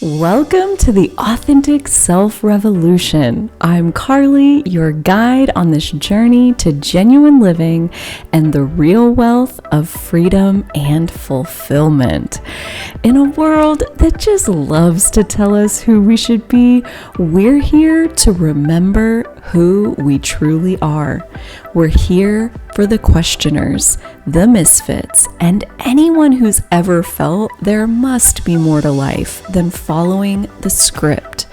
Welcome to the Authentic Self Revolution. I'm Carly, your guide on this journey to genuine living and the real wealth of freedom and fulfillment. In a world that just loves to tell us who we should be, we're here to remember who we truly are. We're here for the questioners, the misfits, and anyone who's ever felt there must be more to life than following the script.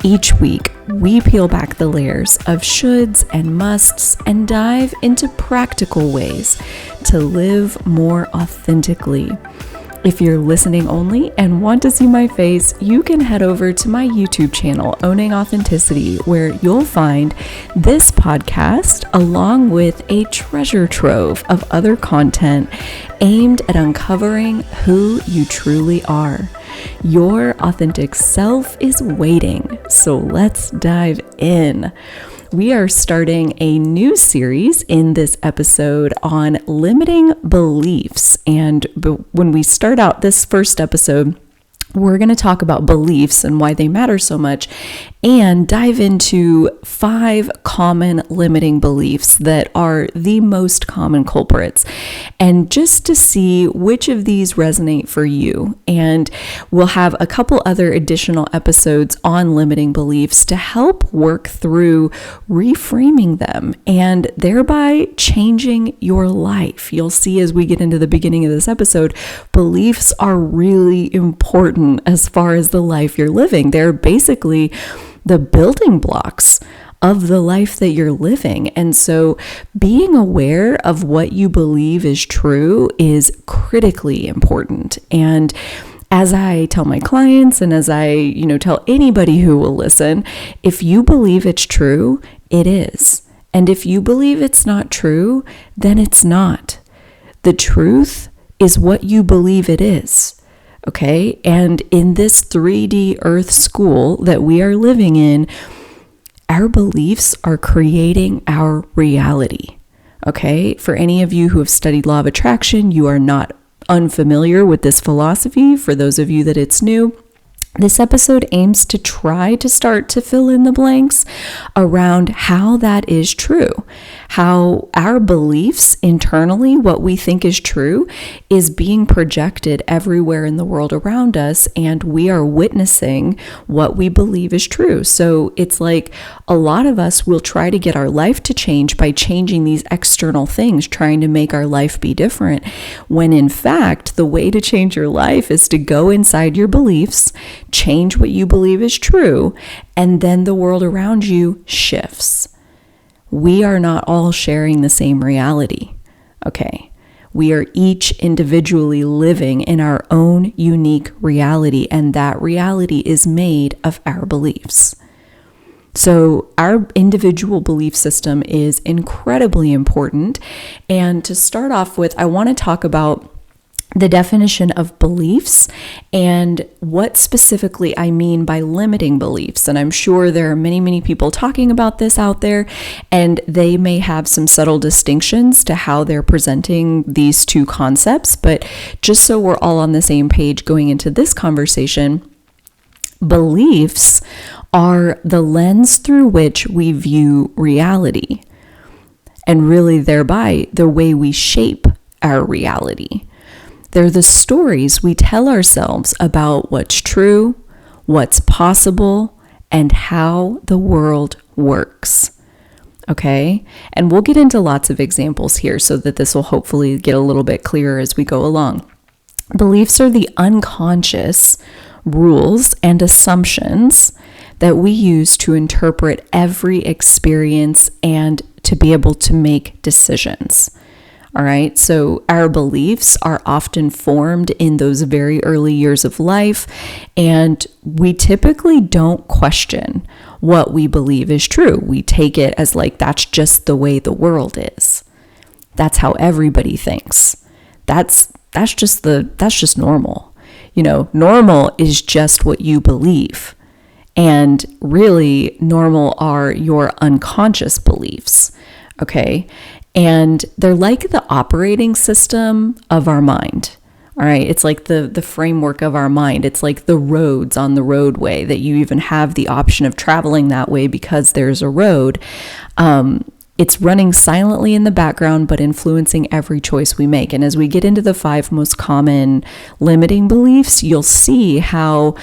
Each week, we peel back the layers of shoulds and musts and dive into practical ways to live more authentically. If you're listening only and want to see my face, you can head over to my YouTube channel, Owning Authenticity, where you'll find this podcast along with a treasure trove of other content aimed at uncovering who you truly are. Your authentic self is waiting, so let's dive in. We are starting a new series in this episode on limiting beliefs. And when we start out this first episode, we're going to talk about beliefs and why they matter so much and dive into 5 common limiting beliefs that are the most common culprits, and just to see which of these resonate for you. And we'll have a couple other additional episodes on limiting beliefs to help work through reframing them and thereby changing your life. You'll see as we get into the beginning of this episode, beliefs are really important as far as the life you're living. They're basically the building blocks of the life that you're living. And so being aware of what you believe is true is critically important. And as I tell my clients and as I, tell anybody who will listen, if you believe it's true, it is. And if you believe it's not true, then it's not. The truth is what you believe it is. Okay, and in this 3D Earth school that we are living in, our beliefs are creating our reality. Okay, for any of you who have studied law of attraction, you are not unfamiliar with this philosophy. For those of you that it's new, this episode aims to try to start to fill in the blanks around how that is true, how our beliefs internally, what we think is true, is being projected everywhere in the world around us, and we are witnessing what we believe is true. So it's like a lot of us will try to get our life to change by changing these external things, trying to make our life be different, when in fact, the way to change your life is to go inside your beliefs, change what you believe is true, and then the world around you shifts. We are not all sharing the same reality, okay? We are each individually living in our own unique reality, and that reality is made of our beliefs. So our individual belief system is incredibly important. And to start off with, I want to talk about the definition of beliefs and what specifically I mean by limiting beliefs. And I'm sure there are many, many people talking about this out there, and they may have some subtle distinctions to how they're presenting these two concepts. But just so we're all on the same page going into this conversation, beliefs are the lens through which we view reality, and really thereby the way we shape our reality. They're the stories we tell ourselves about what's true, what's possible, and how the world works. Okay? And we'll get into lots of examples here so that this will hopefully get a little bit clearer as we go along. Beliefs are the unconscious rules and assumptions that we use to interpret every experience and to be able to make decisions. All right, so our beliefs are often formed in those very early years of life, and we typically don't question what we believe is true. We take it as like that's just the way the world is. That's how everybody thinks. That's just normal. Normal is just what you believe. And really, normal are your unconscious beliefs. Okay. And they're like the operating system of our mind. All right. It's like the framework of our mind. It's like the roads on the roadway that you even have the option of traveling that way because there's a road. It's running silently in the background, but influencing every choice we make. And as we get into the 5 most common limiting beliefs, you'll see how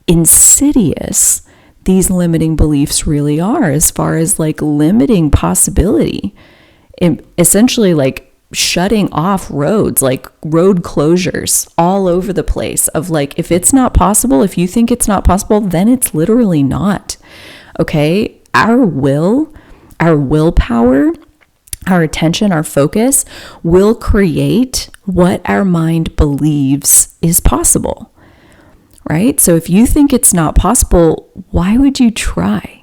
insidious these limiting beliefs really are as far as like limiting possibility. Essentially like shutting off roads, like road closures all over the place of like, if it's not possible, if you think it's not possible, then it's literally not. Okay. Our willpower, our attention, our focus will create what our mind believes is possible, right? So if you think it's not possible, why would you try?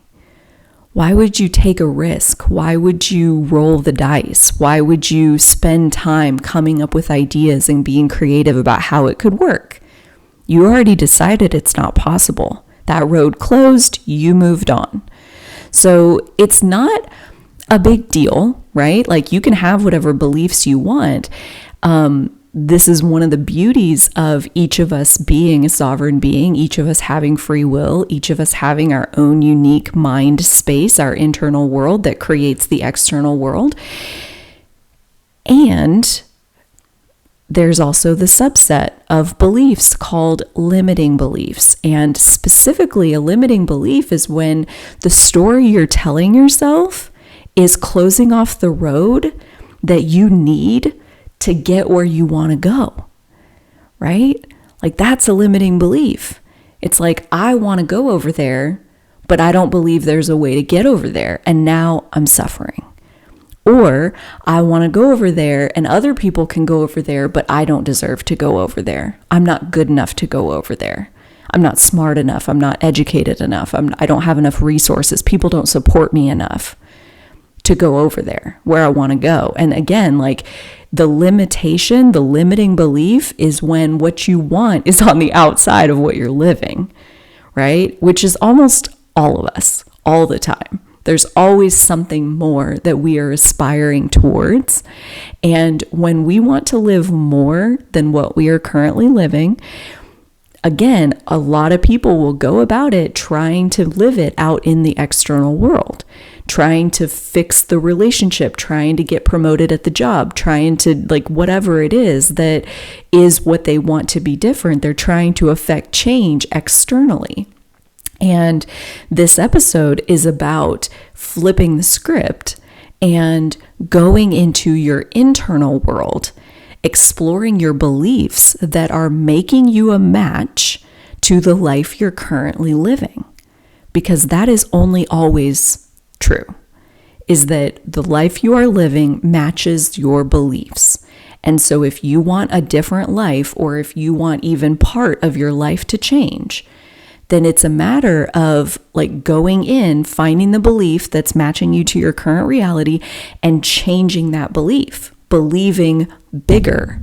Why would you take a risk? Why would you roll the dice? Why would you spend time coming up with ideas and being creative about how it could work? You already decided it's not possible. That road closed, you moved on. So it's not a big deal, right? Like you can have whatever beliefs you want. This is one of the beauties of each of us being a sovereign being, each of us having free will, each of us having our own unique mind space, our internal world that creates the external world. And there's also the subset of beliefs called limiting beliefs. And specifically, a limiting belief is when the story you're telling yourself is closing off the road that you need to get where you want to go, right? Like that's a limiting belief. It's like, I want to go over there, but I don't believe there's a way to get over there. And now I'm suffering. Or I want to go over there and other people can go over there, but I don't deserve to go over there. I'm not good enough to go over there. I'm not smart enough. I'm not educated enough. I don't have enough resources. People don't support me enough to go over there where I want to go. And again, like the limiting belief is when what you want is on the outside of what you're living, right? Which is almost all of us, all the time. There's always something more that we are aspiring towards. And when we want to live more than what we are currently living, again, a lot of people will go about it trying to live it out in the external world, trying to fix the relationship, trying to get promoted at the job, trying to like whatever it is that is what they want to be different. They're trying to affect change externally. And this episode is about flipping the script and going into your internal world, exploring your beliefs that are making you a match to the life you're currently living. Because that is only always true, is that the life you are living matches your beliefs. And so if you want a different life, or if you want even part of your life to change, then it's a matter of like going in, finding the belief that's matching you to your current reality and changing that belief, believing bigger,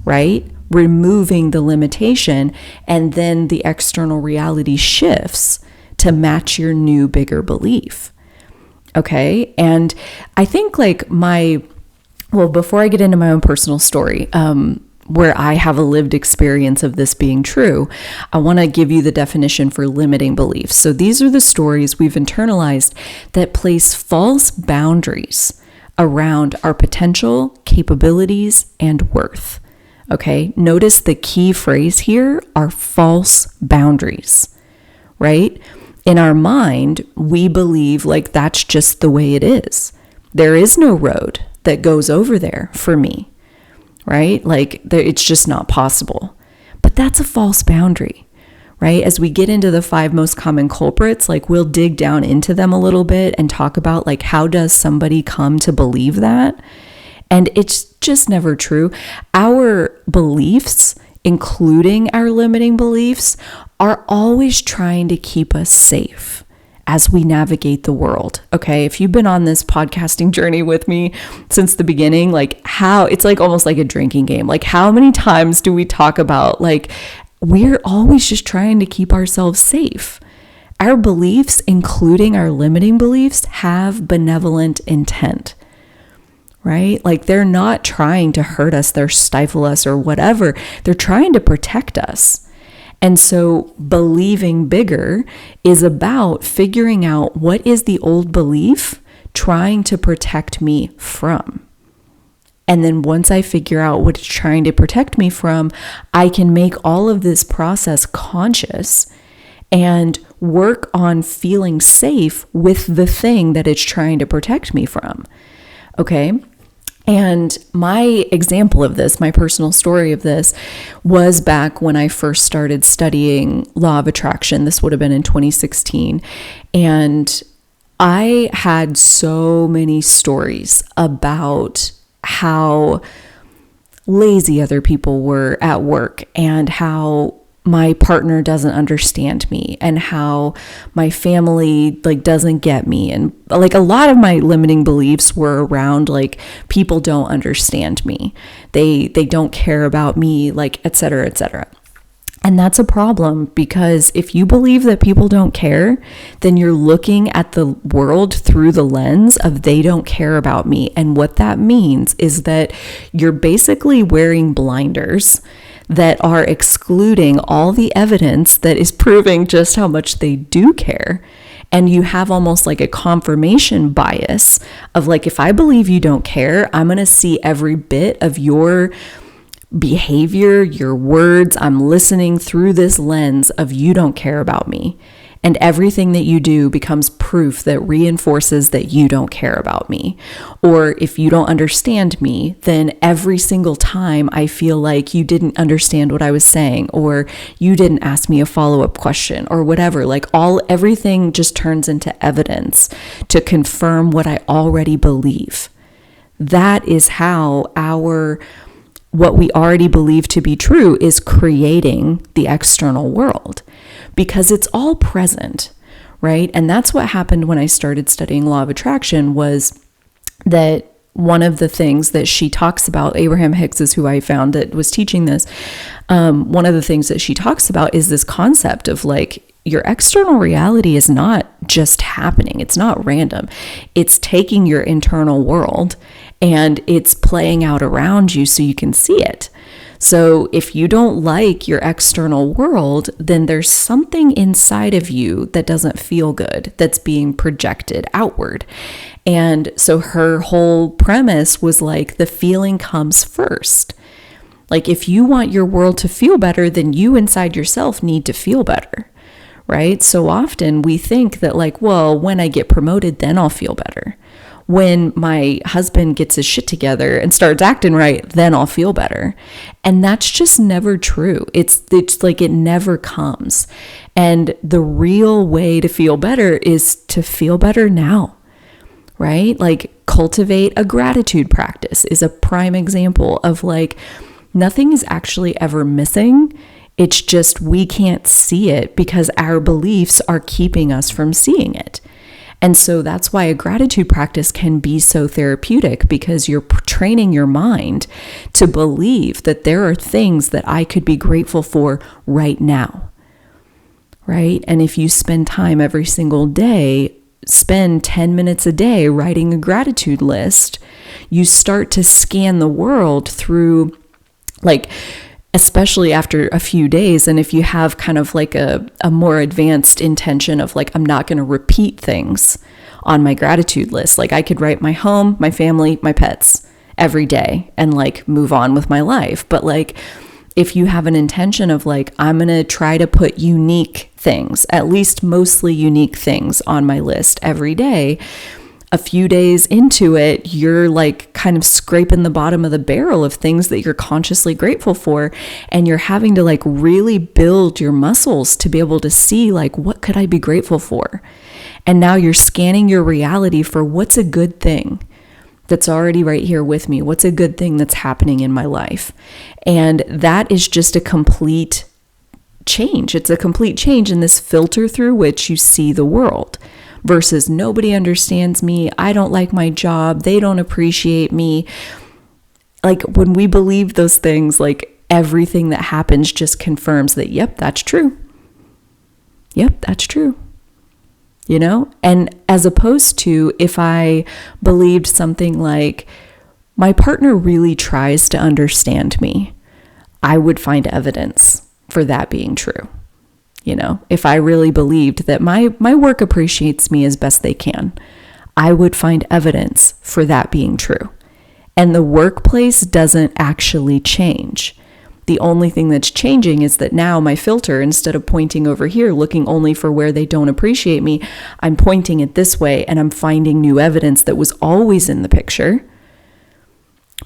right? Removing the limitation, and then the external reality shifts to match your new, bigger belief. Okay. And I think like before I get into my own personal story, where I have a lived experience of this being true, I want to give you the definition for limiting beliefs. So these are the stories we've internalized that place false boundaries around our potential, capabilities, and worth. Okay, notice the key phrase here are false boundaries, right? In our mind, we believe like that's just the way it is. There is no road that goes over there for me. Right? Like it's just not possible. But that's a false boundary, right? As we get into the 5 most common culprits, like we'll dig down into them a little bit and talk about like how does somebody come to believe that? And it's just never true. Our beliefs, including our limiting beliefs, are always trying to keep us safe as we navigate the world. Okay. If you've been on this podcasting journey with me since the beginning, like how it's like almost like a drinking game. Like how many times do we talk about like we're always just trying to keep ourselves safe? Our beliefs, including our limiting beliefs, have benevolent intent, right? Like they're not trying to hurt us, they're stifle us or whatever. They're trying to protect us. And so believing bigger is about figuring out what is the old belief trying to protect me from. And then once I figure out what it's trying to protect me from, I can make all of this process conscious and work on feeling safe with the thing that it's trying to protect me from. Okay? And my example of this, my personal story of this, was back when I first started studying law of attraction. This would have been in 2016. And I had so many stories about how lazy other people were at work, and how my partner doesn't understand me, and how my family doesn't get me. And a lot of my limiting beliefs were around people don't understand me. They don't care about me, et cetera, et cetera. And that's a problem, because if you believe that people don't care, then you're looking at the world through the lens of they don't care about me. And what that means is that you're basically wearing blinders that are excluding all the evidence that is proving just how much they do care. And you have almost like a confirmation bias of if I believe you don't care, I'm going to see every bit of your behavior, your words. I'm listening through this lens of you don't care about me. And everything that you do becomes proof that reinforces that you don't care about me. Or if you don't understand me, then every single time I feel like you didn't understand what I was saying, or you didn't ask me a follow-up question, or whatever, everything just turns into evidence to confirm what I already believe. That is how what we already believe to be true is creating the external world, because it's all present, right? And that's what happened when I started studying law of attraction, was that one of the things that she talks about, Abraham Hicks is who I found that was teaching this. One of the things that she talks about is this concept of your external reality is not just happening. It's not random. It's taking your internal world and it's playing out around you so you can see it. So if you don't like your external world, then there's something inside of you that doesn't feel good, that's being projected outward. And so her whole premise was the feeling comes first. If you want your world to feel better, then you inside yourself need to feel better, right? So often we think that well, when I get promoted, then I'll feel better. When my husband gets his shit together and starts acting right, then I'll feel better. And that's just never true. It's it never comes. And the real way to feel better is to feel better now, right? Cultivate a gratitude practice is a prime example of nothing is actually ever missing. It's just we can't see it because our beliefs are keeping us from seeing it. And so that's why a gratitude practice can be so therapeutic, because you're training your mind to believe that there are things that I could be grateful for right now, right? And if you spend time every single day, spend 10 minutes a day writing a gratitude list, you start to scan the world through especially after a few days. And if you have kind of a more advanced intention of I'm not going to repeat things on my gratitude list. I could write my home, my family, my pets every day and move on with my life. But if you have an intention of I'm going to try to put unique things, at least mostly unique things on my list every day, a few days into it, you're kind of scraping the bottom of the barrel of things that you're consciously grateful for. And you're having to really build your muscles to be able to see what could I be grateful for? And now you're scanning your reality for what's a good thing that's already right here with me. What's a good thing that's happening in my life? And that is just a complete change. It's a complete change in this filter through which you see the world. Versus nobody understands me, I don't like my job, they don't appreciate me. When we believe those things, everything that happens just confirms that, yep, that's true. Yep, that's true. And as opposed to if I believed something my partner really tries to understand me, I would find evidence for that being true. You know, if I really believed that my work appreciates me as best they can, I would find evidence for that being true. And the workplace doesn't actually change. The only thing that's changing is that now my filter, instead of pointing over here, looking only for where they don't appreciate me, I'm pointing it this way and I'm finding new evidence that was always in the picture,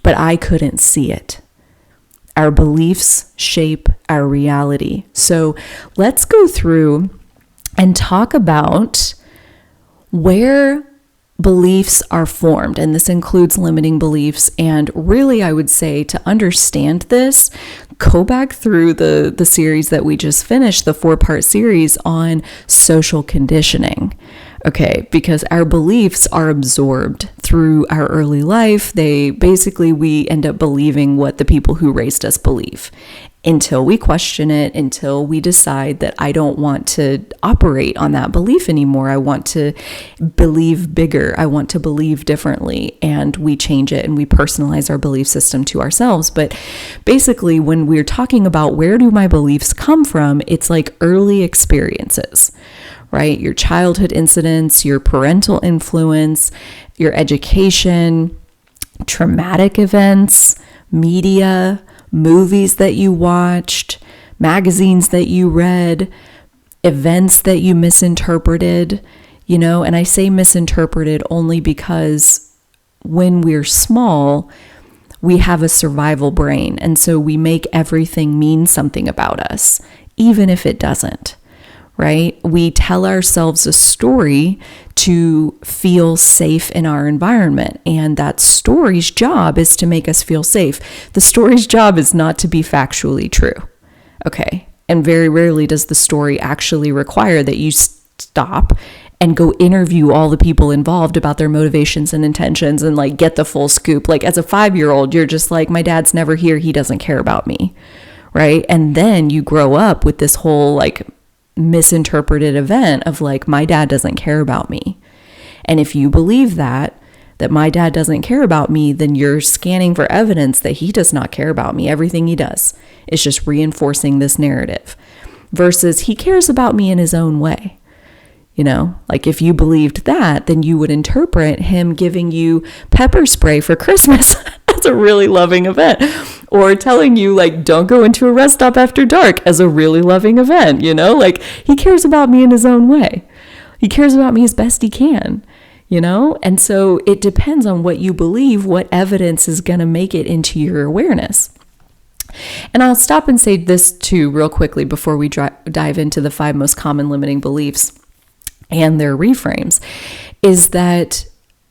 but I couldn't see it. Our beliefs shape our reality. So let's go through and talk about where beliefs are formed. And this includes limiting beliefs. And really, I would say to understand this, go back through the series that we just finished, the 4-part series on social conditioning. Okay, because our beliefs are absorbed through our early life. We end up believing what the people who raised us believe until we question it, until we decide that I don't want to operate on that belief anymore. I want to believe bigger. I want to believe differently. And we change it and we personalize our belief system to ourselves. But basically, when we're talking about where do my beliefs come from, it's like early experiences, right? Your childhood incidents, your parental influence, your education, traumatic events, media, movies that you watched, magazines that you read, events that you misinterpreted, and I say misinterpreted only because when we're small, we have a survival brain. And so we make everything mean something about us, even if it doesn't. Right? We tell ourselves a story to feel safe in our environment. And that story's job is to make us feel safe. The story's job is not to be factually true. Okay. And very rarely does the story actually require that you stop and go interview all the people involved about their motivations and intentions and like get the full scoop. Like as a 5-year-old, you're just like, my dad's never here. He doesn't care about me. Right? And then you grow up with this whole like misinterpreted event of like, my dad doesn't care about me. And if you believe that my dad doesn't care about me, then you're scanning for evidence that he does not care about me. Everything he does is just reinforcing this narrative versus he cares about me in his own way. Like if you believed that, then you would interpret him giving you pepper spray for Christmas as a really loving event, or telling you like, don't go into a rest stop after dark as a really loving event, like he cares about me in his own way. He cares about me as best he can, and so it depends on what you believe, what evidence is going to make it into your awareness. And I'll stop and say this too real quickly before we dive into the 5 most common limiting beliefs and their reframes, is that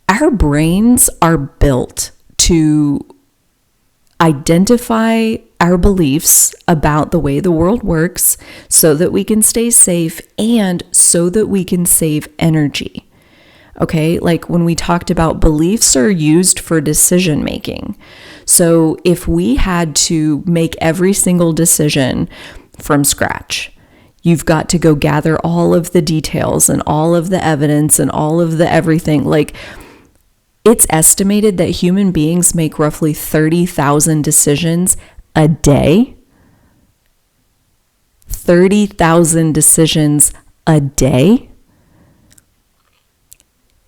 our brains are built to identify our beliefs about the way the world works so that we can stay safe and so that we can save energy. Okay, like when we talked about beliefs are used for decision making. So if we had to make every single decision from scratch, you've got to go gather all of the details and all of the evidence and all of the everything. Like, it's estimated that human beings make roughly 30,000 decisions a day. 30,000 decisions a day.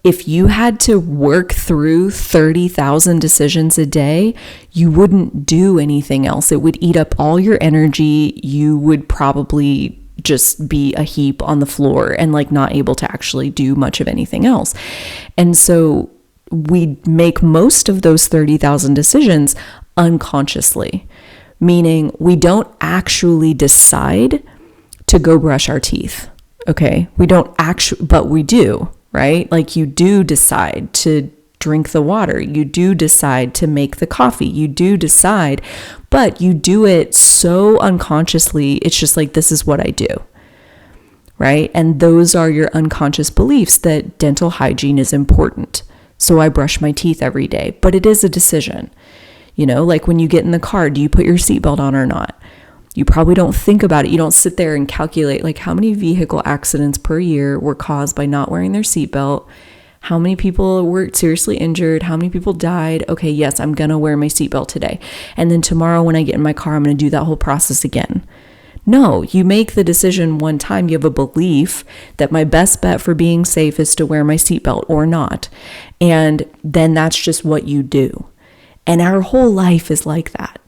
If you had to work through 30,000 decisions a day, you wouldn't do anything else. It would eat up all your energy. You would probably just be a heap on the floor and like not able to actually do much of anything else. And so we make most of those 30,000 decisions unconsciously, meaning we don't actually decide to go brush our teeth. Okay. We don't actually, but we do, right? Like you do decide to drink the water. You do decide to make the coffee. You do decide, but you do it so unconsciously. It's just like, this is what I do. Right? And those are your unconscious beliefs that dental hygiene is important. So I brush my teeth every day, but it is a decision. Like when you get in the car, do you put your seatbelt on or not? You probably don't think about it. You don't sit there and calculate like how many vehicle accidents per year were caused by not wearing their seatbelt. How many people were seriously injured? How many people died? Okay, yes, I'm going to wear my seatbelt today. And then tomorrow when I get in my car, I'm going to do that whole process again. No, you make the decision one time. You have a belief that my best bet for being safe is to wear my seatbelt or not. And then that's just what you do. And our whole life is like that.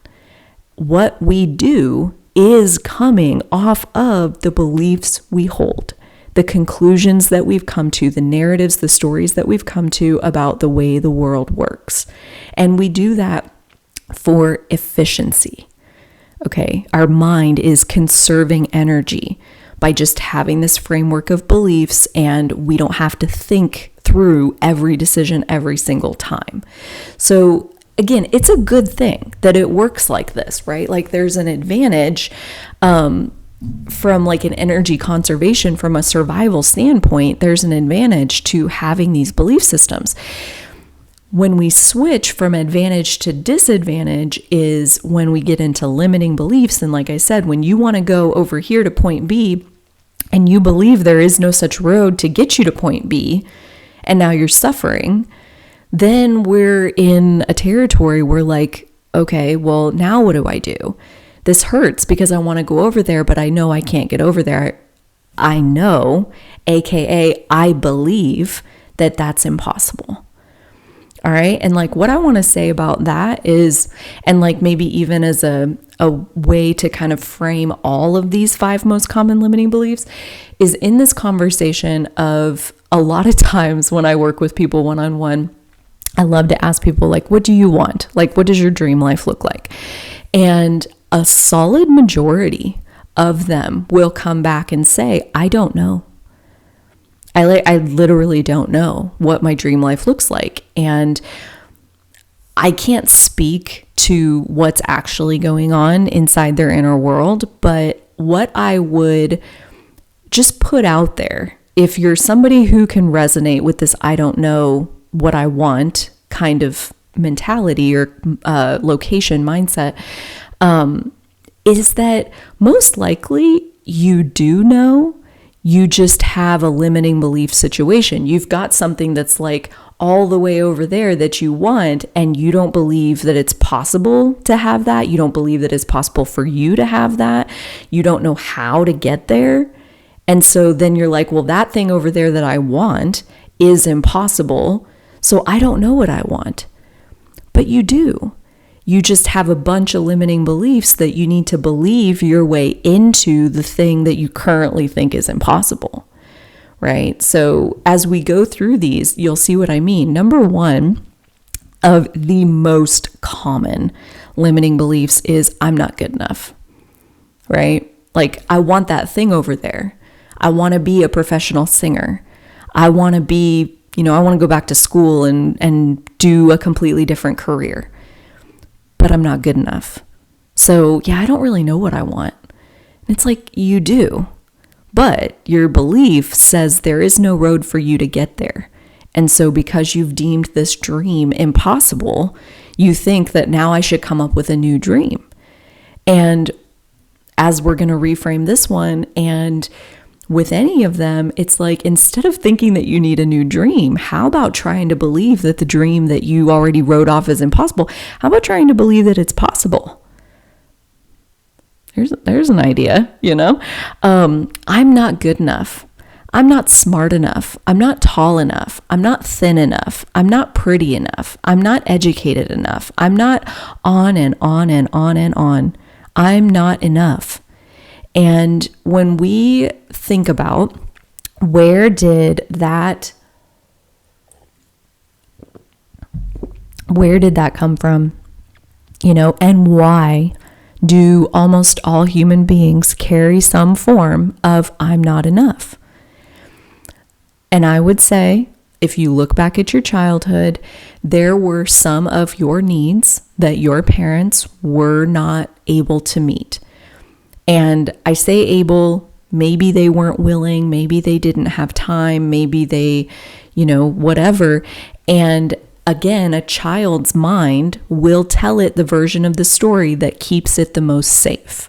What we do is coming off of the beliefs we hold, the conclusions that we've come to, the narratives, the stories that we've come to about the way the world works. And we do that for efficiency. Okay, our mind is conserving energy by just having this framework of beliefs, and we don't have to think through every decision every single time. So again, it's a good thing that it works like this, right? Like there's an advantage from like an energy conservation, from a survival standpoint, there's an advantage to having these belief systems. When we switch from advantage to disadvantage is when we get into limiting beliefs. And like I said, when you want to go over here to point B and you believe there is no such road to get you to point B, and now you're suffering, then we're in a territory where like, okay, well, now what do I do? This hurts because I want to go over there, but I know I can't get over there. I know, AKA I believe that that's impossible. All right. And like what I want to say about that is, and like maybe even as a way to kind of frame all of these 5 most common limiting beliefs, is in this conversation of a lot of times when I work with people one-on-one, I love to ask people like, what do you want? Like, what does your dream life look like? And a solid majority of them will come back and say, I don't know. I literally don't know what my dream life looks like. And I can't speak to what's actually going on inside their inner world, but what I would just put out there, if you're somebody who can resonate with this I don't know what I want kind of mentality or location mindset, is that most likely you do know. You just have a limiting belief situation. You've got something that's like all the way over there that you want, and you don't believe that it's possible to have that. You don't believe that it's possible for you to have that. You don't know how to get there. And so then you're like, well, that thing over there that I want is impossible. So I don't know what I want. But you do. You just have a bunch of limiting beliefs that you need to believe your way into the thing that you currently think is impossible, right? So as we go through these, you'll see what I mean. Number 1 of the most common limiting beliefs is I'm not good enough, right? Like I want that thing over there. I want to be a professional singer. I want to be, I want to go back to school and do a completely different career. But I'm not good enough. So yeah, I don't really know what I want. And it's like, you do, but your belief says there is no road for you to get there. And so because you've deemed this dream impossible, you think that now I should come up with a new dream. And as we're going to reframe this one, and with any of them, it's like, instead of thinking that you need a new dream, how about trying to believe that the dream that you already wrote off as impossible, how about trying to believe that it's possible? There's an idea, I'm not good enough. I'm not smart enough. I'm not tall enough. I'm not thin enough. I'm not pretty enough. I'm not educated enough. I'm not on and on and on and on. I'm not enough. And when we think about where did that come from, and why do almost all human beings carry some form of I'm not enough? And I would say, if you look back at your childhood, there were some of your needs that your parents were not able to meet. And I say able, maybe they weren't willing, maybe they didn't have time, maybe they, whatever. And again, a child's mind will tell it the version of the story that keeps it the most safe.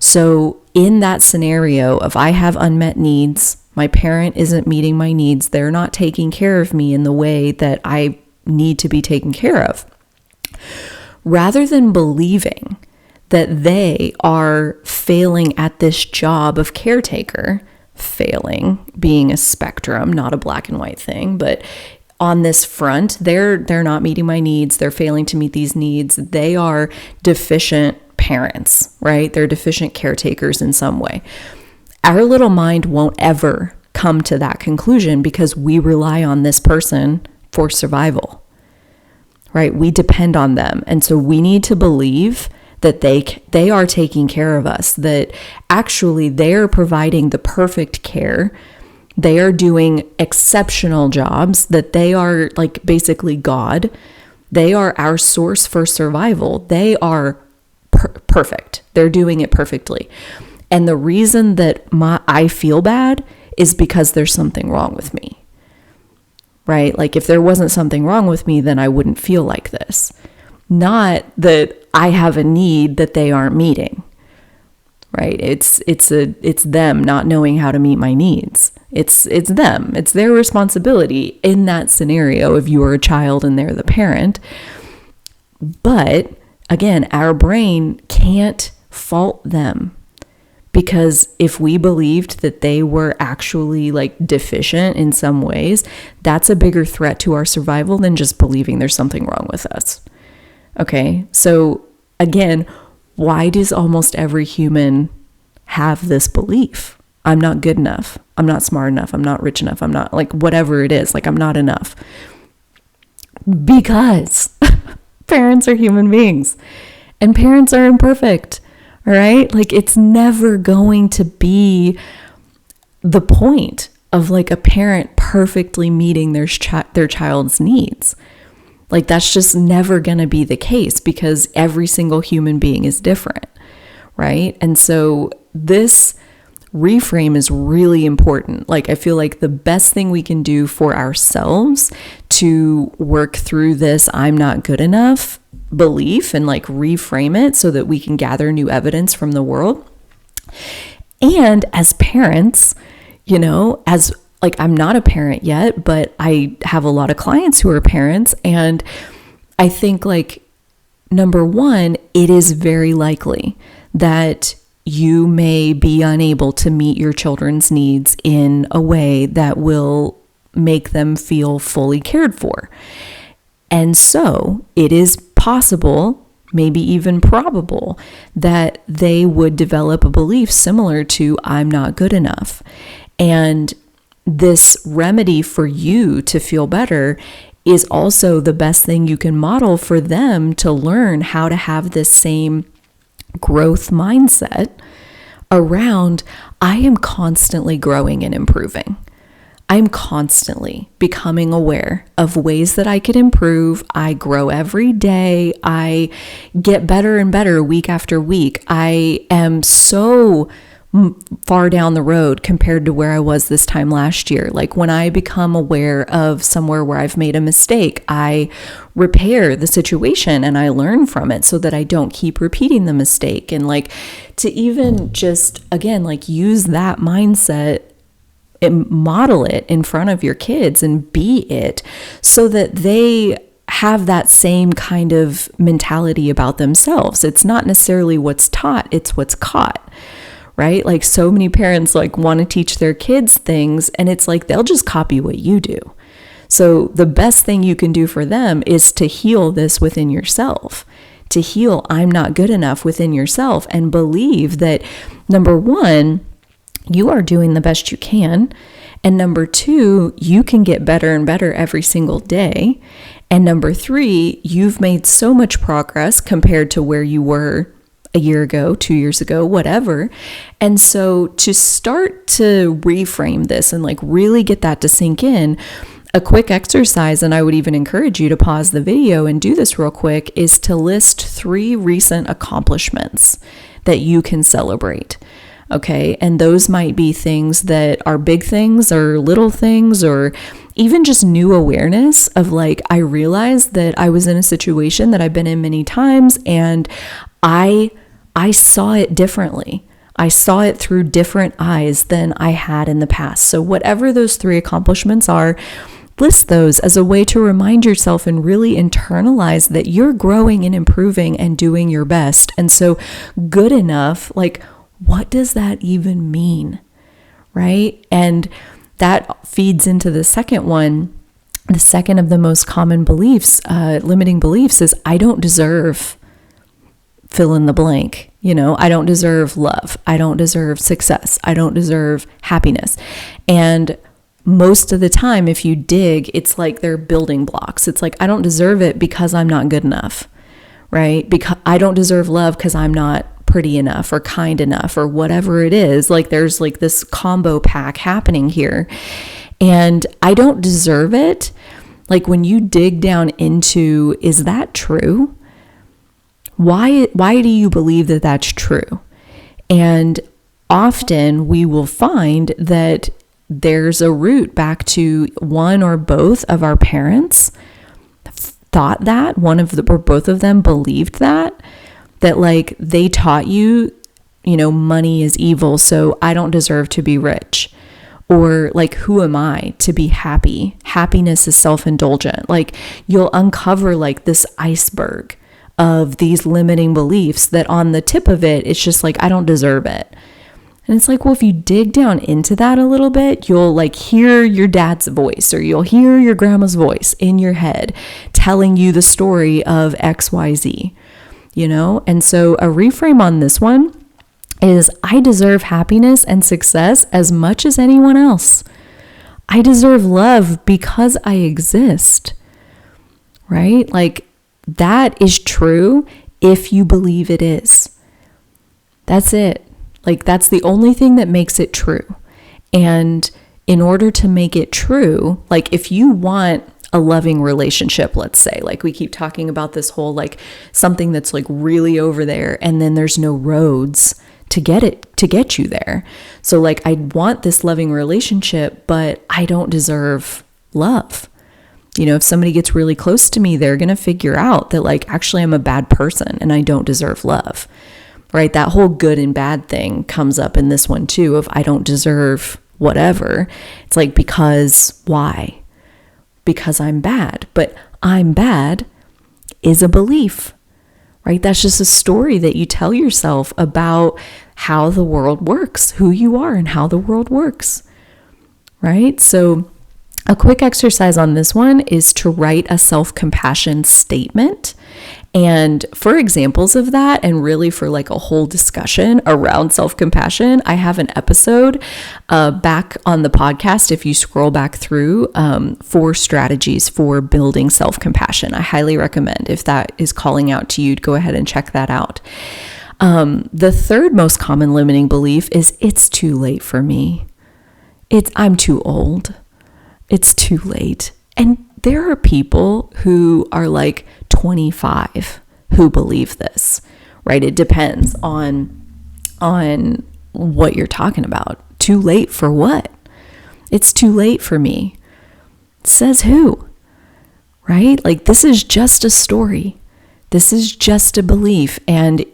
So in that scenario of I have unmet needs, my parent isn't meeting my needs, they're not taking care of me in the way that I need to be taken care of. Rather than believing that they are failing at this job of caretaker, failing being a spectrum, not a black and white thing, but on this front, they're not meeting my needs, they're failing to meet these needs, they are deficient parents, right? They're deficient caretakers in some way. Our little mind won't ever come to that conclusion because we rely on this person for survival, right? We depend on them. And so we need to believe that they are taking care of us, that actually they are providing the perfect care. They are doing exceptional jobs, that they are like basically God. They are our source for survival. They are perfect. They're doing it perfectly. And the reason that I feel bad is because there's something wrong with me, right? Like if there wasn't something wrong with me, then I wouldn't feel like this. Not that I have a need that they aren't meeting, right? It's them not knowing how to meet my needs. It's them. It's their responsibility in that scenario if you are a child and they're the parent. But again, our brain can't fault them, because if we believed that they were actually like deficient in some ways, that's a bigger threat to our survival than just believing there's something wrong with us. Okay, so again, why does almost every human have this belief? I'm not good enough. I'm not smart enough. I'm not rich enough. I'm not like whatever it is, like I'm not enough. Because parents are human beings and parents are imperfect, all right? Like it's never going to be the point of like a parent perfectly meeting their child's needs. Like that's just never going to be the case because every single human being is different, right? And so this reframe is really important. Like I feel like the best thing we can do for ourselves to work through this I'm not good enough belief and like reframe it so that we can gather new evidence from the world. And as parents, you know, as like I'm not a parent yet, but I have a lot of clients who are parents, and I think like number one, it is very likely that you may be unable to meet your children's needs in a way that will make them feel fully cared for. And so it is possible, maybe even probable, that they would develop a belief similar to I'm not good enough. And this remedy for you to feel better is also the best thing you can model for them to learn how to have this same growth mindset around I am constantly growing and improving. I'm constantly becoming aware of ways that I could improve. I grow every day. I get better and better week after week. I am so far down the road compared to where I was this time last year. Like when I become aware of somewhere where I've made a mistake, I repair the situation and I learn from it so that I don't keep repeating the mistake. And like to even just, again, like use that mindset and model it in front of your kids and be it so that they have that same kind of mentality about themselves. It's not necessarily what's taught, it's what's caught. Right? Like so many parents like want to teach their kids things and it's like they'll just copy what you do. So the best thing you can do for them is to heal this within yourself, to heal I'm not good enough within yourself and believe that number one, you are doing the best you can. And number two, you can get better and better every single day. And number three, you've made so much progress compared to where you were a year ago, 2 years ago, whatever. And so to start to reframe this and like really get that to sink in, a quick exercise, and I would even encourage you to pause the video and do this real quick, is to list 3 recent accomplishments that you can celebrate. Okay. And those might be things that are big things or little things, or even just new awareness of like, I realized that I was in a situation that I've been in many times and I saw it differently. I saw it through different eyes than I had in the past. So whatever those 3 accomplishments are, list those as a way to remind yourself and really internalize that you're growing and improving and doing your best. And so good enough, like, what does that even mean? Right? And that feeds into the second one. The second of the most common beliefs, limiting beliefs, is I don't deserve fill in the blank. I don't deserve love. I don't deserve success. I don't deserve happiness. And most of the time, if you dig, it's like they're building blocks. It's like, I don't deserve it because I'm not good enough, right? Because I don't deserve love because I'm not pretty enough or kind enough or whatever it is. Like there's like this combo pack happening here. And I don't deserve it. Like when you dig down into, is that true? Why do you believe that that's true? And often we will find that there's a root back to one or both of our parents thought that, or both of them believed that like they taught you, money is evil, so I don't deserve to be rich. Or like, who am I to be happy? Happiness is self-indulgent. Like you'll uncover like this iceberg of these limiting beliefs that on the tip of it, it's just like, I don't deserve it. And it's like, well, if you dig down into that a little bit, you'll like hear your dad's voice or you'll hear your grandma's voice in your head telling you the story of XYZ, And so a reframe on this one is I deserve happiness and success as much as anyone else. I deserve love because I exist, right? Like that is true if you believe it is. That's it. Like that's the only thing that makes it true. And in order to make it true, like if you want a loving relationship, let's say, like we keep talking about this whole like something that's like really over there and then there's no roads to get you there. So like I want this loving relationship, but I don't deserve love. If somebody gets really close to me, they're going to figure out that like actually I'm a bad person and I don't deserve love. Right? That whole good and bad thing comes up in this one too, of I don't deserve whatever. It's like, because why? Because I'm bad. But I'm bad is a belief, right? That's just a story that you tell yourself about how the world works, who you are and how the world works, right? So a quick exercise on this one is to write a self-compassion statement. And for examples of that, and really for like a whole discussion around self-compassion, I have an episode back on the podcast. If you scroll back through 4 strategies for building self-compassion, I highly recommend, if that is calling out to you, to go ahead and check that out. The third most common limiting belief is it's too late for me. I'm too old. It's too late. And there are people who are like 25 who believe this, right? It depends on what you're talking about. Too late for what? It's too late for me. Says who? Right? Like this is just a story. This is just a belief. And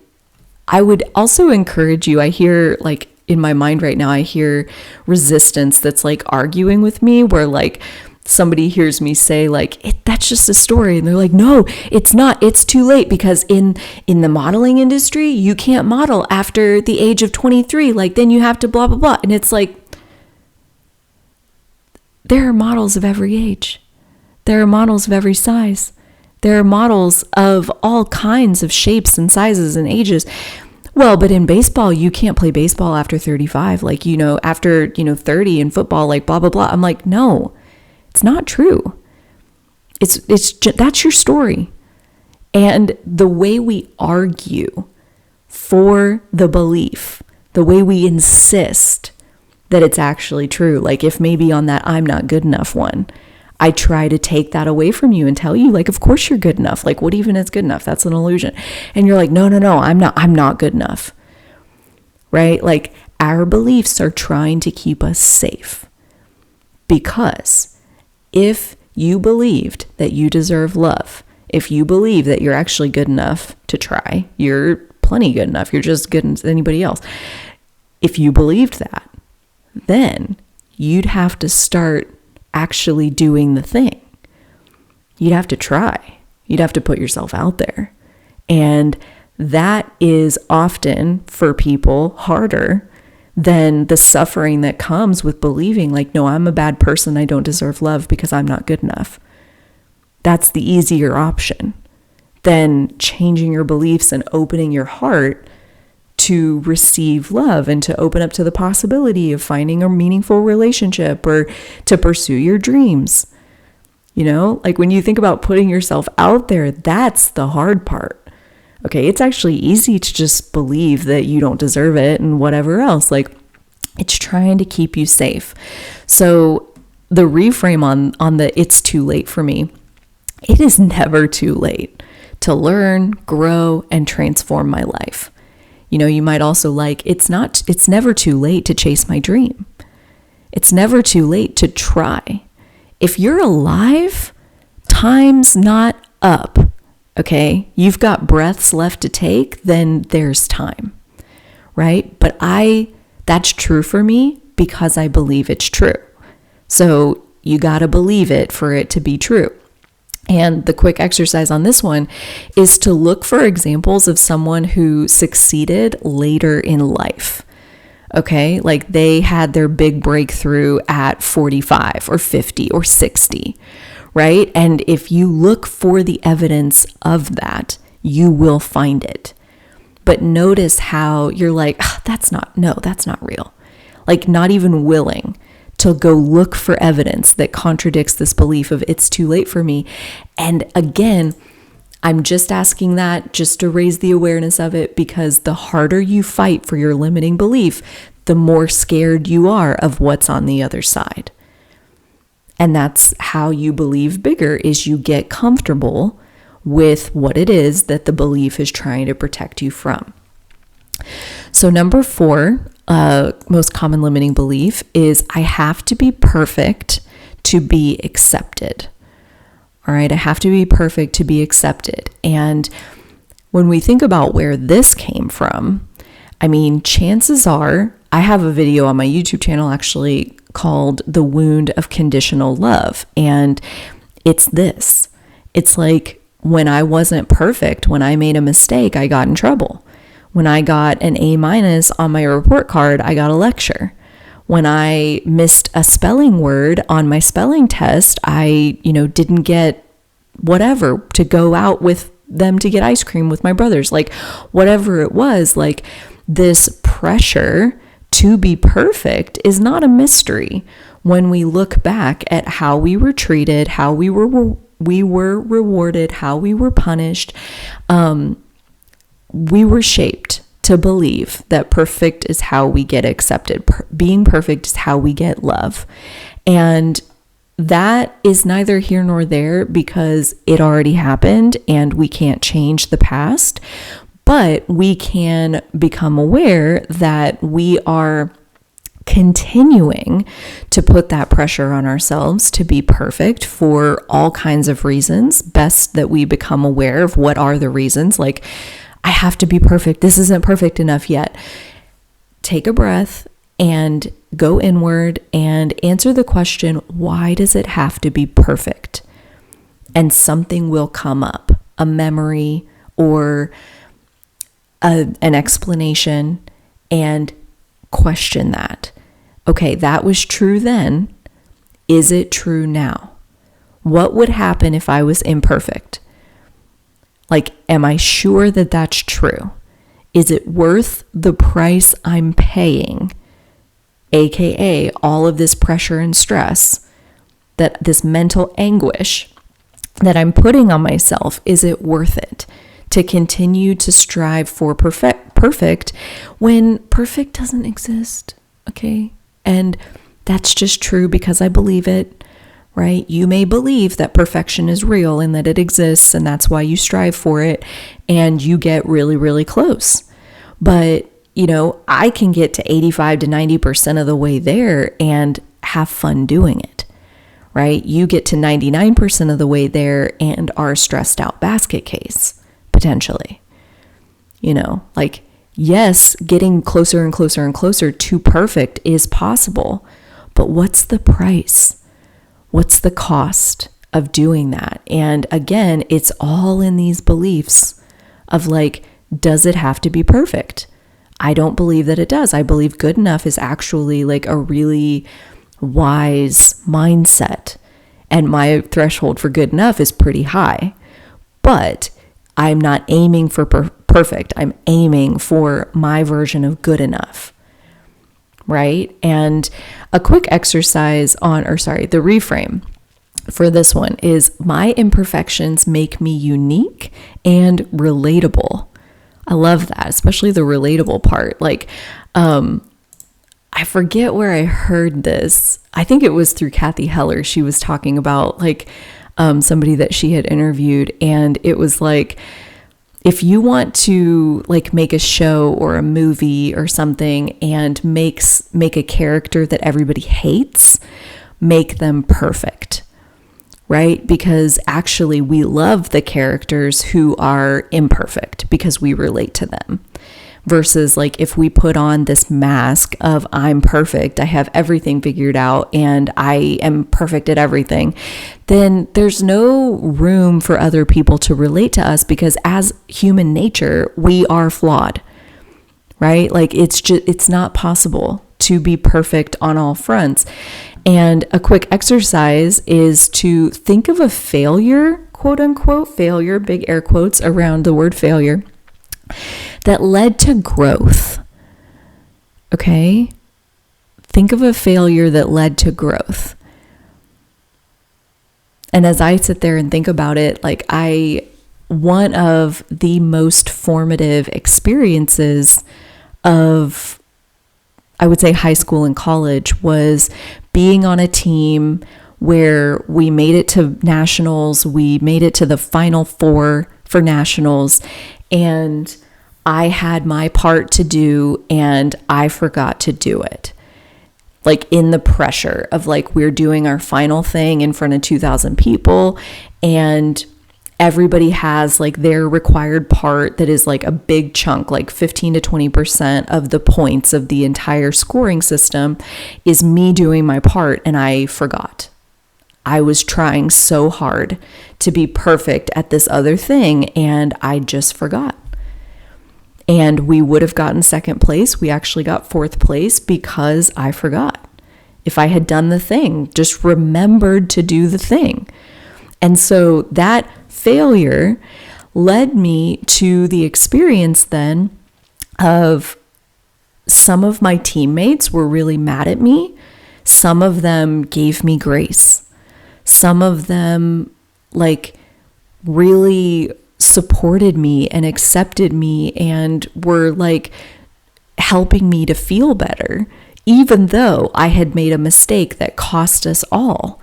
I would also encourage you, I hear like in my mind right now, I hear resistance that's like arguing with me, where like somebody hears me say like, that's just a story. And they're like, no, it's not. It's too late, because in the modeling industry, you can't model after the age of 23. Like then you have to blah, blah, blah. And it's like, there are models of every age. There are models of every size. There are models of all kinds of shapes and sizes and ages. Well, but in baseball, you can't play baseball after 35. Like, after, 30 in football, like blah, blah, blah. I'm like, no. It's not true. It's that's your story. And the way we argue for the belief, the way we insist that it's actually true, like if maybe on that I'm not good enough one, I try to take that away from you and tell you like, of course you're good enough. Like what even is good enough? That's an illusion. And you're like, no, I'm not good enough. Right? Like our beliefs are trying to keep us safe, because if you believed that you deserve love, if you believe that you're actually good enough to try, you're plenty good enough, you're just good as anybody else, if you believed that, then you'd have to start actually doing the thing. You'd have to try. You'd have to put yourself out there. And that is often for people harder than the suffering that comes with believing like, no, I'm a bad person. I don't deserve love because I'm not good enough. That's the easier option than changing your beliefs and opening your heart to receive love and to open up to the possibility of finding a meaningful relationship or to pursue your dreams. You know, like when you think about putting yourself out there, that's the hard part. Okay, it's actually easy to just believe that you don't deserve it and whatever else. Like, it's trying to keep you safe. So the reframe on the it's too late for me, it is never too late to learn, grow, and transform my life. You know, you might also like, it's never too late to chase my dream. It's never too late to try. If you're alive, time's not up. Okay, you've got breaths left to take, then there's time, right? But that's true for me because I believe it's true. So you got to believe it for it to be true. And the quick exercise on this one is to look for examples of someone who succeeded later in life. Okay, like they had their big breakthrough at 45 or 50 or 60. Right? And if you look for the evidence of that, you will find it. But notice how you're like, that's not real. Like not even willing to go look for evidence that contradicts this belief of it's too late for me. And again, I'm just asking that just to raise the awareness of it, because the harder you fight for your limiting belief, the more scared you are of what's on the other side. And that's how you believe bigger, is you get comfortable with what it is that the belief is trying to protect you from. So number 4, most common limiting belief is I have to be perfect to be accepted. All right, I have to be perfect to be accepted. And when we think about where this came from, I mean, chances are, I have a video on my YouTube channel actually called The Wound of Conditional Love. And it's this. It's like when I wasn't perfect, when I made a mistake, I got in trouble. When I got an A- on my report card, I got a lecture. When I missed a spelling word on my spelling test, I, didn't get whatever to go out with them to get ice cream with my brothers. Like whatever it was, like this pressure to be perfect is not a mystery when we look back at how we were treated, how we were rewarded, how we were punished. We were shaped to believe that perfect is how we get accepted. Being perfect is how we get love. And that is neither here nor there because it already happened and we can't change the past. But we can become aware that we are continuing to put that pressure on ourselves to be perfect for all kinds of reasons. Best that we become aware of what are the reasons. Like, I have to be perfect. This isn't perfect enough yet. Take a breath and go inward and answer the question, why does it have to be perfect? And something will come up, a memory or an explanation, and question that. Okay, that was true then. Is it true now? What would happen if I was imperfect? Like, am I sure that that's true? Is it worth the price I'm paying? AKA all of this pressure and stress, that this mental anguish that I'm putting on myself, is it worth it to continue to strive for perfect when perfect doesn't exist? Okay. And that's just true because I believe it, right? You may believe that perfection is real and that it exists, and that's why you strive for it and you get really, really close. But, I can get to 85 to 90% of the way there and have fun doing it, right? You get to 99% of the way there and are a stressed out basket case, potentially. Like Yes, getting closer and closer and closer to perfect is possible, but what's the price? What's the cost of doing that? And again, it's all in these beliefs of like, does it have to be perfect? I don't believe that it does. I believe good enough is actually like a really wise mindset. And my threshold for good enough is pretty high. But I'm not aiming for perfect. I'm aiming for my version of good enough. Right? And a quick exercise the reframe for this one is my imperfections make me unique and relatable. I love that, especially the relatable part. Like, I forget where I heard this. I think it was through Kathy Heller. She was talking about like somebody that she had interviewed, and it was like, if you want to like make a show or a movie or something and make a character that everybody hates, make them perfect. Right? Because actually we love the characters who are imperfect because we relate to them. Versus like if we put on this mask of I'm perfect, I have everything figured out and I am perfect at everything, then there's no room for other people to relate to us because as human nature, we are flawed. Right? Like it's not possible to be perfect on all fronts. And a quick exercise is to think of a failure, quote unquote, failure, big air quotes around the word failure, that led to growth. Okay? Think of a failure that led to growth. And as I sit there and think about it, like one of the most formative experiences of, I would say, high school and college was being on a team where we made it to nationals. We made it to the final four for nationals, and I had my part to do and I forgot to do it. Like in the pressure of like, we're doing our final thing in front of 2,000 people and everybody has like their required part that is like a big chunk, like 15 to 20% of the points of the entire scoring system is me doing my part, and I forgot. I was trying so hard to be perfect at this other thing and I just forgot. And we would have gotten second place. We actually got fourth place because I forgot. If I had done the thing, just remembered to do the thing. And so that failure led me to the experience then of some of my teammates were really mad at me. Some of them gave me grace. Some of them like really supported me and accepted me and were like helping me to feel better, even though I had made a mistake that cost us all.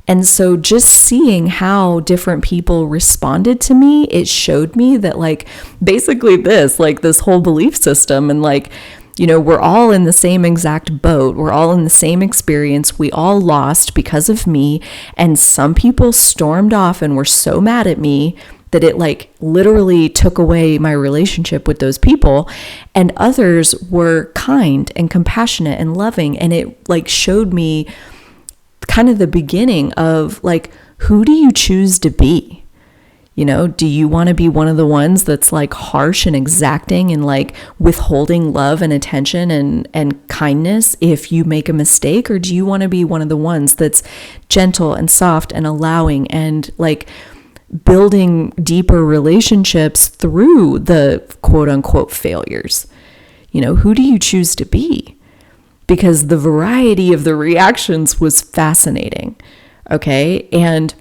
And so just seeing how different people responded to me, it showed me that like basically this whole belief system and like, you know, we're all in the same exact boat. We're all in the same experience. We all lost because of me. And some people stormed off and were so mad at me that it like literally took away my relationship with those people. And others were kind and compassionate and loving. And it like showed me kind of the beginning of like, who do you choose to be? You know, do you want to be one of the ones that's like harsh and exacting and like withholding love and attention and kindness if you make a mistake? Or do you want to be one of the ones that's gentle and soft and allowing and like building deeper relationships through the quote unquote failures? You know, who do you choose to be? Because the variety of the reactions was fascinating. Okay. And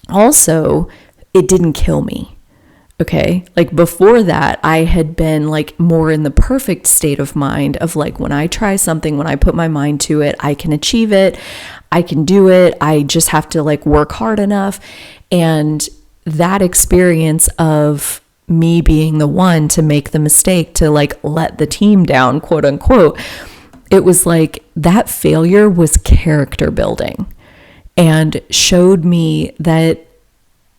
also, it didn't kill me. Okay. Like before that, I had been like more in the perfect state of mind of like, when I try something, when I put my mind to it, I can achieve it. I can do it. I just have to like work hard enough. And that experience of me being the one to make the mistake to like let the team down, quote unquote, it was like that failure was character building and showed me that,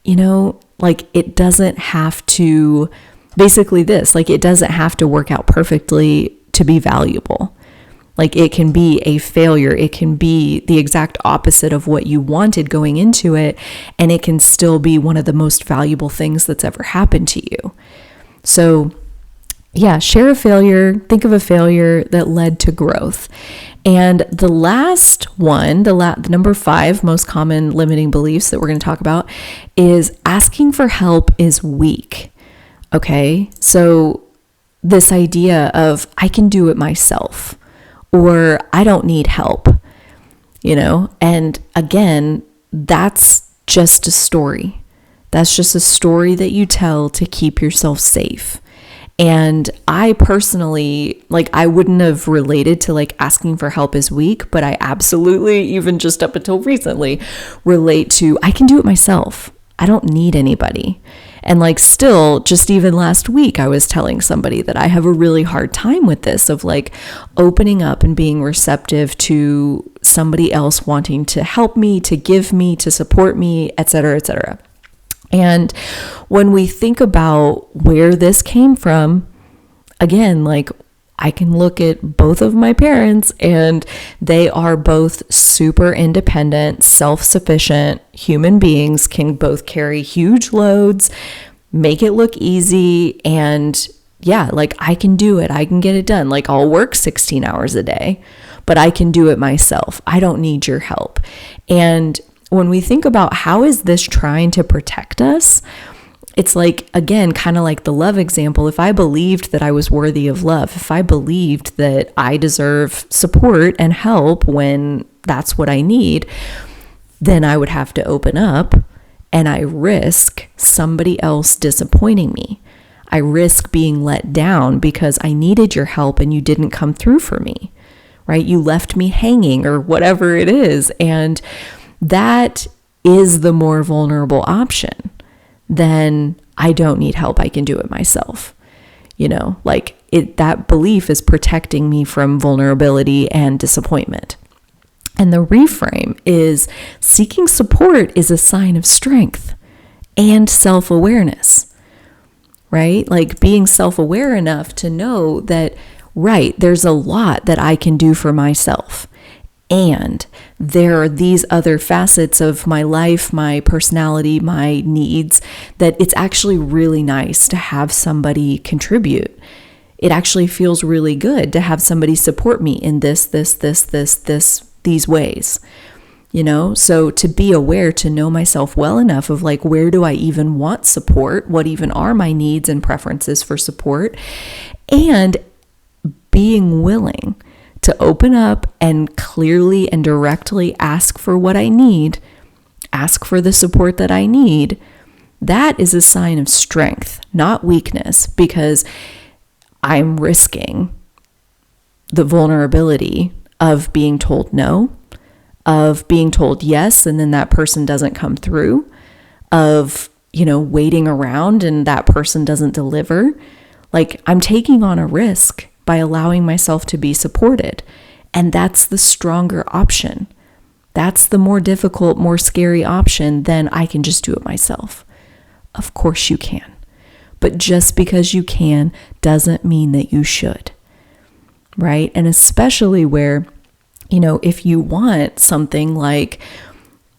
you know, like it doesn't have to basically this, like, it doesn't have to work out perfectly to be valuable. Like, it can be a failure. It can be the exact opposite of what you wanted going into it, and it can still be one of the most valuable things that's ever happened to you. So yeah, share a failure. Think of a failure that led to growth. And the last one, the number 5 most common limiting beliefs that we're going to talk about is asking for help is weak. Okay, so this idea of I can do it myself, or I don't need help, and again, that's just a story. That's just a story that you tell to keep yourself safe. And I personally, I wouldn't have related to asking for help is weak, but I absolutely, even just up until recently, relate to I can do it myself. I don't need anybody. And still, just even last week, I was telling somebody that I have a really hard time with this of opening up and being receptive to somebody else wanting to help me, to give me, to support me, et cetera, et cetera. And when we think about where this came from, again, I can look at both of my parents, and they are both super independent, self-sufficient human beings, can both carry huge loads, make it look easy. And yeah, I can do it. I can get it done. I'll work 16 hours a day, but I can do it myself. I don't need your help. And when we think about how is this trying to protect us, it's again, kind of like the love example. If I believed that I was worthy of love, if I believed that I deserve support and help when that's what I need, then I would have to open up, and I risk somebody else disappointing me. I risk being let down because I needed your help and you didn't come through for me, right? You left me hanging or whatever it is. And that is the more vulnerable option. Then I don't need help. I can do it myself. That belief is protecting me from vulnerability and disappointment. And the reframe is seeking support is a sign of strength and self-awareness, right? Being self-aware enough to know that, right, there's a lot that I can do for myself. And there are these other facets of my life, my personality, my needs, that it's actually really nice to have somebody contribute. It actually feels really good to have somebody support me in these ways, So to be aware, to know myself well enough of where do I even want support? What even are my needs and preferences for support? And being willing to open up and clearly and directly ask for what I need, ask for the support that I need, that is a sign of strength, not weakness, because I'm risking the vulnerability of being told no, of being told yes, and then that person doesn't come through, of, waiting around and that person doesn't deliver. I'm taking on a risk by allowing myself to be supported. And that's the stronger option. That's the more difficult, more scary option than I can just do it myself. Of course you can. But just because you can doesn't mean that you should, right? And especially where, if you want something like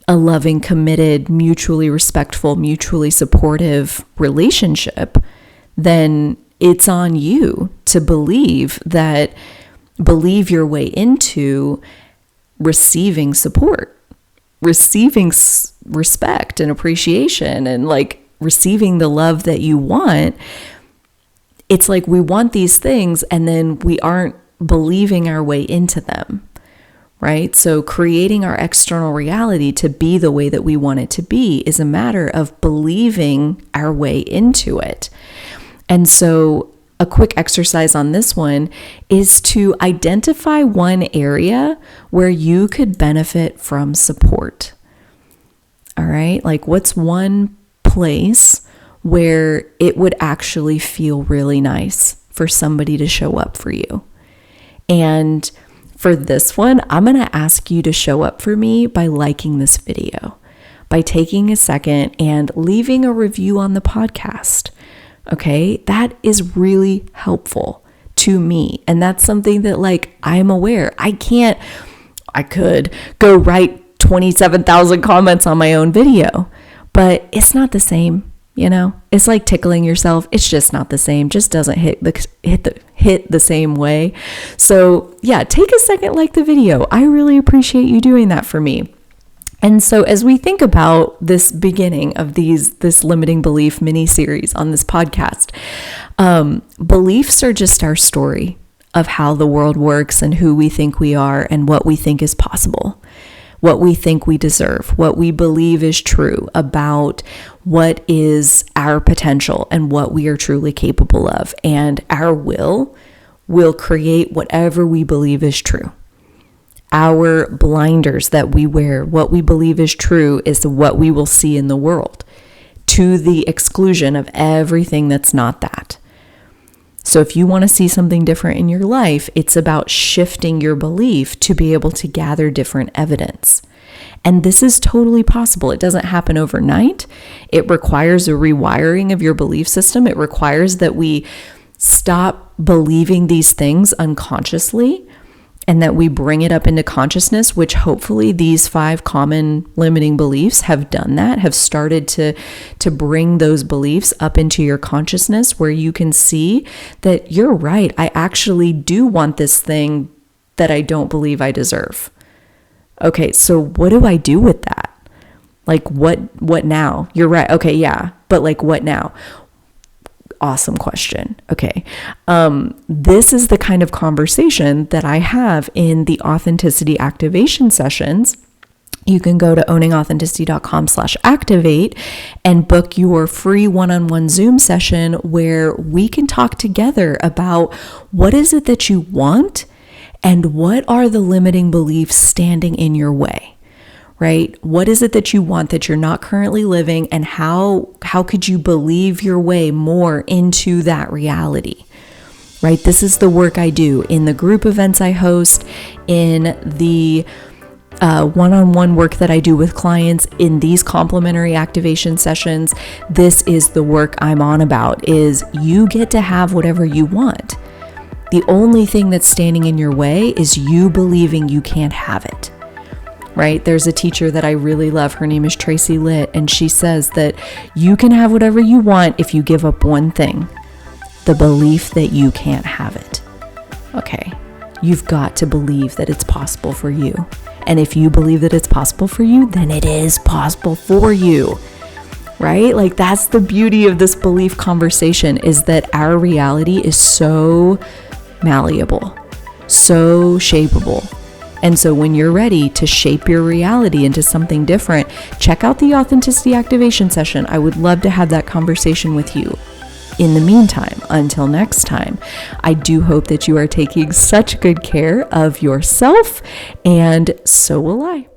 a loving, committed, mutually respectful, mutually supportive relationship, then it's on you to believe your way into receiving support, receiving respect and appreciation, and receiving the love that you want. It's we want these things and then we aren't believing our way into them, right? So creating our external reality to be the way that we want it to be is a matter of believing our way into it. And so a quick exercise on this one is to identify one area where you could benefit from support. All right? What's one place where it would actually feel really nice for somebody to show up for you? And for this one, I'm going to ask you to show up for me by liking this video, by taking a second and leaving a review on the podcast. Okay, that is really helpful to me. And that's something that like I'm aware. I could go write 27,000 comments on my own video, but it's not the same. It's like tickling yourself. It's just not the same. Just doesn't hit the same way. So yeah, take a second, like the video. I really appreciate you doing that for me. And so as we think about this beginning of this limiting belief mini series on this podcast, beliefs are just our story of how the world works and who we think we are and what we think is possible, what we think we deserve, what we believe is true about what is our potential and what we are truly capable of. And our will create whatever we believe is true. Our blinders that we wear, what we believe is true, is what we will see in the world, to the exclusion of everything that's not that. So if you want to see something different in your life, it's about shifting your belief to be able to gather different evidence. And this is totally possible. It doesn't happen overnight. It requires a rewiring of your belief system. It requires that we stop believing these things unconsciously and that we bring it up into consciousness, which hopefully these 5 common limiting beliefs have done that, have started to bring those beliefs up into your consciousness where you can see that you're right. I actually do want this thing that I don't believe I deserve. Okay, so what do I do with that? Like what now? You're right. Okay, yeah. But like what now? Awesome question. Okay. This is the kind of conversation that I have in the authenticity activation sessions. You can go to owningauthenticity.com/activate and book your free one-on-one Zoom session where we can talk together about what is it that you want and what are the limiting beliefs standing in your way. Right? What is it that you want that you're not currently living, and how could you believe your way more into that reality? Right? This is the work I do in the group events I host, in the one-on-one work that I do with clients, in these complimentary activation sessions. This is the work I'm on about, is you get to have whatever you want. The only thing that's standing in your way is you believing you can't have it. Right? There's a teacher that I really love. Her name is Tracy Litt, and she says that you can have whatever you want if you give up one thing, the belief that you can't have it. Okay. You've got to believe that it's possible for you. And if you believe that it's possible for you, then it is possible for you. Right? Like that's the beauty of this belief conversation, is that our reality is so malleable, so shapeable. And so when you're ready to shape your reality into something different, check out the authenticity activation session. I would love to have that conversation with you. In the meantime, until next time, I do hope that you are taking such good care of yourself, and so will I.